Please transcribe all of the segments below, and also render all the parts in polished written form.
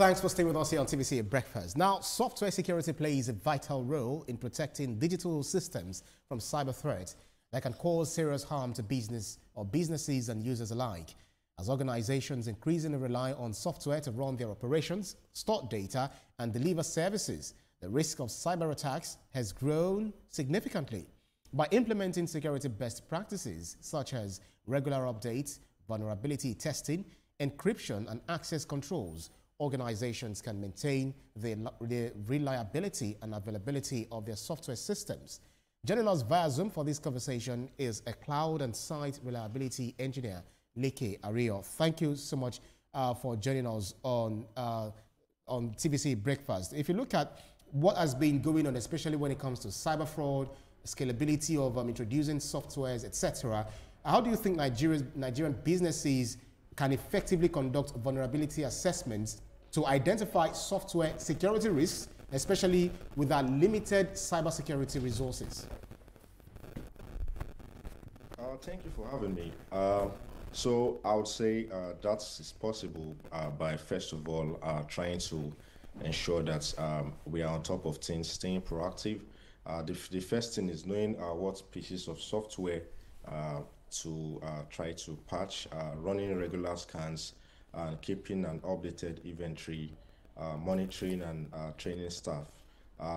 Thanks for staying with us here on TVC Breakfast. Now, software security plays a vital role in protecting digital systems from cyber threats that can cause serious harm to businesses and users alike. As organizations increasingly rely on software to run their operations, store data, and deliver services, the risk of cyber attacks has grown significantly. By implementing security best practices such as regular updates, vulnerability testing, encryption, and access controls, organizations can maintain the reliability and availability of their software systems. Joining us via Zoom for this conversation is a cloud and site reliability engineer, Leke Ario. Thank you so much for joining us on TVC Breakfast. If you look at what has been going on, especially when it comes to cyber fraud, scalability of introducing softwares, etc., how do you think Nigerian businesses can effectively conduct vulnerability assessments to identify software security risks, especially with our limited cybersecurity resources? Thank you for having me. So I would say that is possible by, first of all, trying to ensure that we are on top of things, staying proactive. The first thing is knowing what pieces of software to try to patch, running regular scans, and keeping an updated inventory, monitoring and training staff.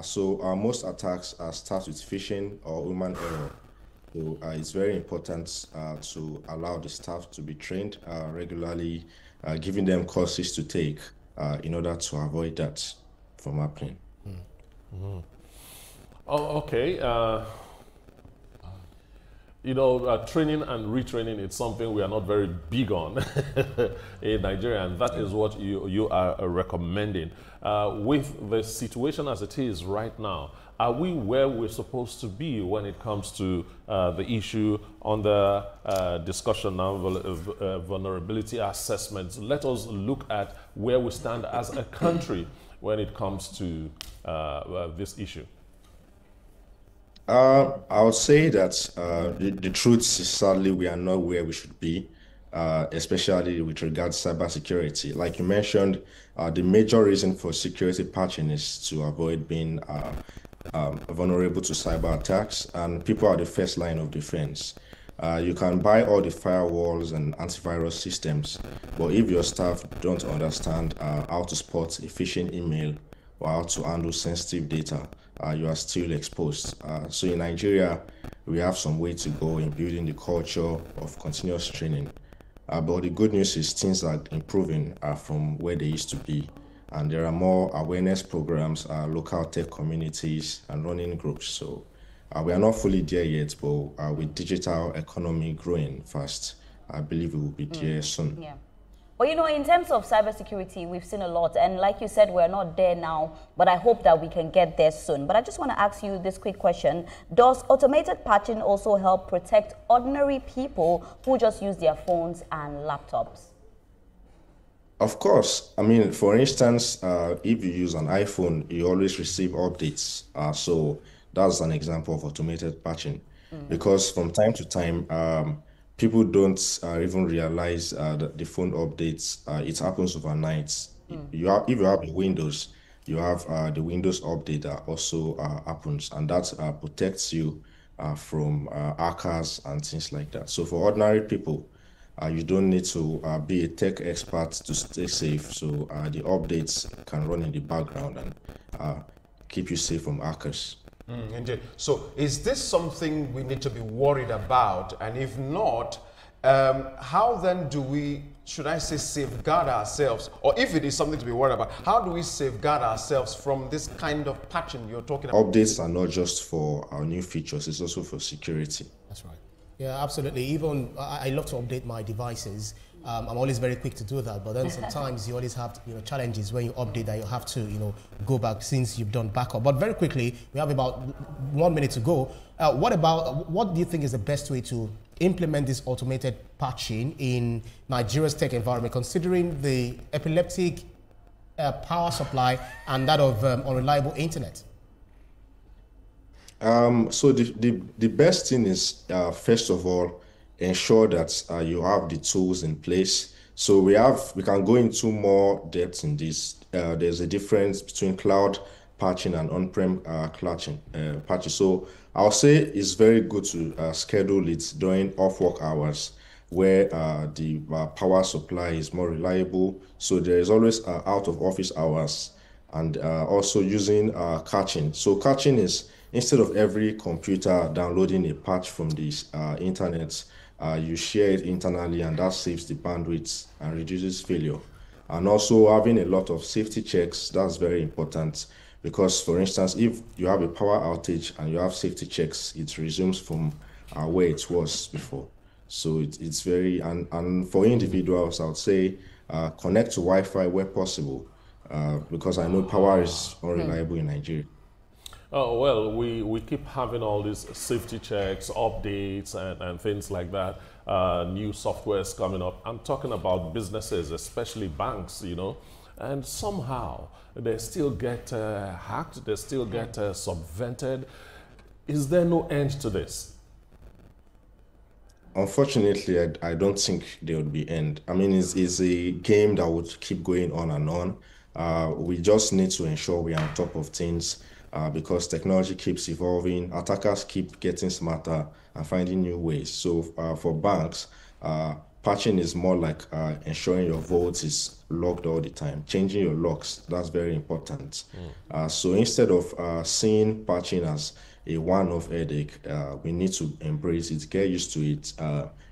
So most attacks start with phishing or human error. So it's very important to allow the staff to be trained regularly, giving them courses to take in order to avoid that from happening. Mm-hmm. Oh, okay. Training and retraining is something we are not very big on in Nigeria, and that is what you are recommending. With the situation as it is right now, are we where we're supposed to be when it comes to the issue on the discussion now of vulnerability assessments? Let us look at where we stand as a country when it comes to this issue. I would say that the truth is sadly we are not where we should be, especially with regards to cybersecurity. Like you mentioned, the major reason for security patching is to avoid being vulnerable to cyber attacks, and people are the first line of defense. You can buy all the firewalls and antivirus systems, but if your staff don't understand how to spot a phishing email or how to handle sensitive data, you are still exposed. So in Nigeria, we have some way to go in building the culture of continuous training. But the good news is things are improving from where they used to be. And there are more awareness programs, local tech communities, and running groups. So we are not fully there yet, but with digital economy growing fast, I believe we will be there soon. Yeah. Well, in terms of cybersecurity, we've seen a lot. And like you said, we're not there now, but I hope that we can get there soon. But I just want to ask you this quick question. Does automated patching also help protect ordinary people who just use their phones and laptops? Of course. I mean, for instance, if you use an iPhone, you always receive updates. So that's an example of automated patching. Because from time to time, people don't even realize that the phone updates, it happens overnight. If you have the Windows, you have the Windows update that also happens, and that protects you from hackers and things like that. So for ordinary people, you don't need to be a tech expert to stay safe. So the updates can run in the background and keep you safe from hackers. Indeed. So is this something we need to be worried about? And if not, how then do we, should I say, safeguard ourselves? Or if it is something to be worried about, how do we safeguard ourselves from this kind of patching you're talking about? Updates are not just for our new features, it's also for security. That's right. Yeah, absolutely. Even I love to update my devices. I'm always very quick to do that, but then sometimes you always have challenges when you update that you have to go back since you've done backup. But very quickly, we have about 1 minute to go. What do you think is the best way to implement this automated patching in Nigeria's tech environment, considering the epileptic power supply and that of unreliable internet? So the best thing is, first of all, ensure that you have the tools in place So we can go into more depth in this. There's a difference between cloud patching and on-prem patching. So I'll say it's very good to schedule it during off-work hours where the power supply is more reliable. So there is always out of office hours, and also using caching. So caching is, instead of every computer downloading a patch from the internet, you share it internally, and that saves the bandwidth and reduces failure. And also having a lot of safety checks, that's very important, because for instance, if you have a power outage and you have safety checks, it resumes from where it was before. So it's very, and for individuals, I would say connect to Wi-Fi where possible, because I know power is unreliable in Nigeria. Oh, well, we keep having all these safety checks, updates, and things like that. New softwares coming up. I'm talking about businesses, especially banks, you know, and somehow they still get hacked, they still get subverted. Is there no end to this? Unfortunately, I don't think there would be end. I mean, it's a game that would keep going on and on. We just need to ensure we are on top of things, because technology keeps evolving. Attackers keep getting smarter and finding new ways. So for banks, patching is more like ensuring your vault is locked all the time. Changing your locks, that's very important. So instead of seeing patching as a one-off headache, we need to embrace it, get used to it,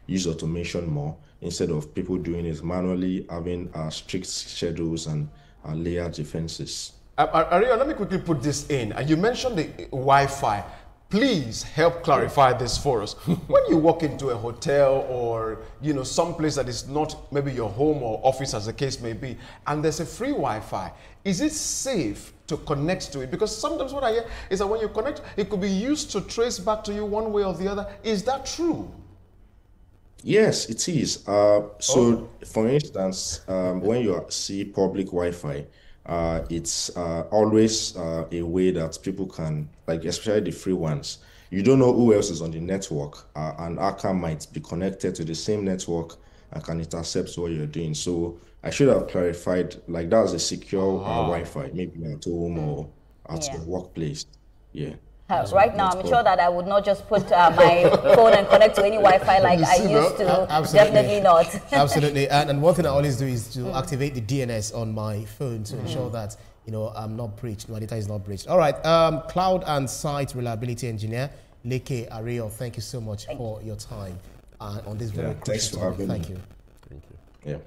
use automation more instead of people doing it manually, having strict schedules and layered defenses. Aria, let me quickly put this in. And you mentioned the Wi-Fi. Please help clarify this for us. When you walk into a hotel or some place that is not maybe your home or office, as the case may be, and there's a free Wi-Fi, is it safe to connect to it? Because sometimes what I hear is that when you connect, it could be used to trace back to you one way or the other. Is that true? Yes, it is. For instance, when you see public Wi-Fi, it's always a way that people can, like especially the free ones, you don't know who else is on the network. An hacker might be connected to the same network and can intercept what you're doing. So I should have clarified, like that's a secure Wi-Fi, maybe at home or at your workplace. Yeah. Right now, I'm sure that I would not just put my phone and connect to any Wi-Fi like I used to. Absolutely. Definitely not. Absolutely. And one thing I always do is to activate the DNS on my phone to ensure that I'm not breached, my data is not breached. All right. Cloud and Site Reliability Engineer Leke Ario, thank you so much for your time on this very crucial topic. Thank you. Yeah.